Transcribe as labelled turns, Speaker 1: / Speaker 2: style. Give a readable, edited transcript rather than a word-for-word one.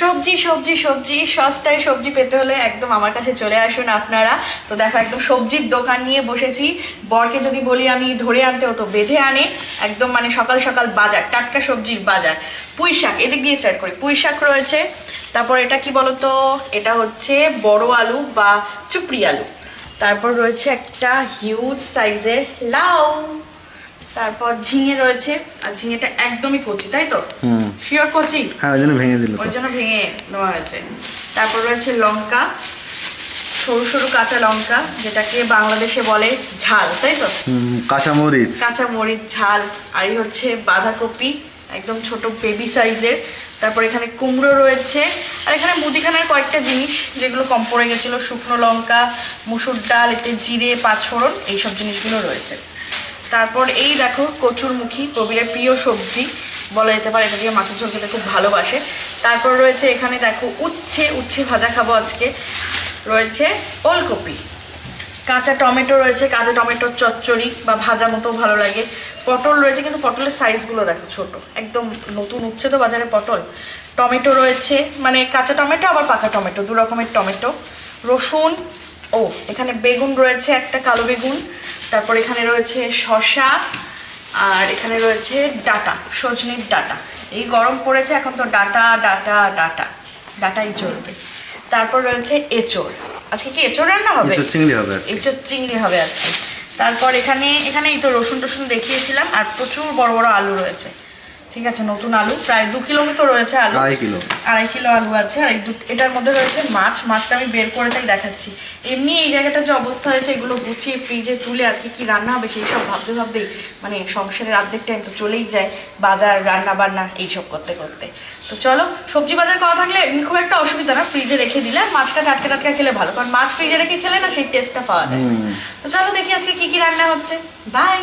Speaker 1: সবজি সবজি সবজি সস্তায় সবজি পেতে হলে একদম আমার কাছে চলে আসুন আপনারা। তো দেখো একদম সবজির দোকান নিয়ে বসেছি। বরকে যদি বলি আমি ধরে আনতে হতো, বেঁধে আনে একদম, মানে সকাল সকাল বাজার, টাটকা সবজির বাজার। পুঁই শাক, এদিক দিয়ে স্টার্ট করি। পুঁই শাক রয়েছে, তারপর এটা কি বলতো, এটা হচ্ছে বড় আলু বা চুপড়ি আলু। তারপর রয়েছে একটা হিউজ সাইজের লাউ, তারপর ঝিঙে রয়েছে। আর ঝিঙেটা একদমই কচি, তাই তো? শিওর কচি?
Speaker 2: হ্যাঁ, ওই জন্য ভেঙে দিল,
Speaker 1: ওই জন্য ভেঙে নেওয়া হয়েছে। তারপর রয়েছে লঙ্কা, সরু সরু কাঁচা লঙ্কা, যেটাকে বাংলাদেশে বলে ঝাল, তাই তো?
Speaker 2: কাঁচামরিচ,
Speaker 1: কাঁচা মরিচ ঝাল। আর এই হচ্ছে বাঁধাকপি, একদম ছোট বেবি সাইজের। তারপর এখানে কুমড়ো রয়েছে। আর এখানে মুদিখানার কয়েকটা জিনিস যেগুলো কম পড়ে গেছিলো, শুকনো লঙ্কা, মুসুর ডাল, এতে জিরে, পাঁচফোড়ন, এইসব জিনিসগুলো রয়েছে। তারপর এই দেখো কচুরমুখী, প্রবীরের প্রিয় সবজি বলা যেতে পারে, এটা দিয়ে মাছের ঝোল খেতে খুব ভালোবাসে। তারপর রয়েছে এখানে দেখো উচ্ছে, উচ্ছে ভাজা খাবো আজকে। রয়েছে ওলকপি, কাঁচা টমেটো রয়েছে, কাঁচা টমেটোর চচ্চড়ি বা ভাজা মতো ভালো লাগে। পটল রয়েছে, কিন্তু পটলের সাইজগুলো দেখো ছোট, একদম নতুন উঠছে তো বাজারে পটল। টমেটো রয়েছে, মানে কাঁচা টমেটো আবার পাকা টমেটো, দু রকমের টমেটো। রসুন, ও এখানে বেগুন রয়েছে, একটা কালো বেগুন। তারপর এখানে রয়েছে শসা, আর এখানে রয়েছে ডাটা, সজনের ডাটা। এই গরম পড়েছে এখন তো ডাটা ডাটা ডাটা ডাটাই চলবে। তারপর রয়েছে এঁচড়, আজকে কি এঁচড় রান্না হবে?
Speaker 2: এঁচড় চিংড়ি হবে আজকে।
Speaker 1: এঁচড় চিংড়ি হবে আজকে। তারপর এখানেই তো রসুন টসুন দেখিয়েছিলাম। আর প্রচুর বড় বড় আলু রয়েছে, ঠিক আছে, নতুন আলু, প্রায় 2 কিলো মতো রয়েছে আলু। 2.5 কিলো আলু আছে। আর এটার মধ্যে রয়েছে মাছ, মাছটা আমি বের করে তাই দেখাচ্ছি। এমনি এই জায়গাটার যে অবস্থা হয়েছে, এগুলো গুছিয়ে ফ্রিজে তুলে আজকে কি রান্না হবে সেই সব ভাবতে ভাবতেই মানে সংসারের অর্ধেক টাইম তো চলেই যায় বাজার, রান্না বান্না এইসব করতে করতে। তো চলো, সবজি বাজার করা থাকলে খুব একটা অসুবিধা না, ফ্রিজে রেখে দিলে মাছটা টাটকা টাটকা খেলে ভালো, কারণ মাছ ফ্রিজে রেখে খেলে না সেই টেস্টটা পাওয়া যায়। তো চলো দেখি আজকে কি কি রান্না হচ্ছে। বাই।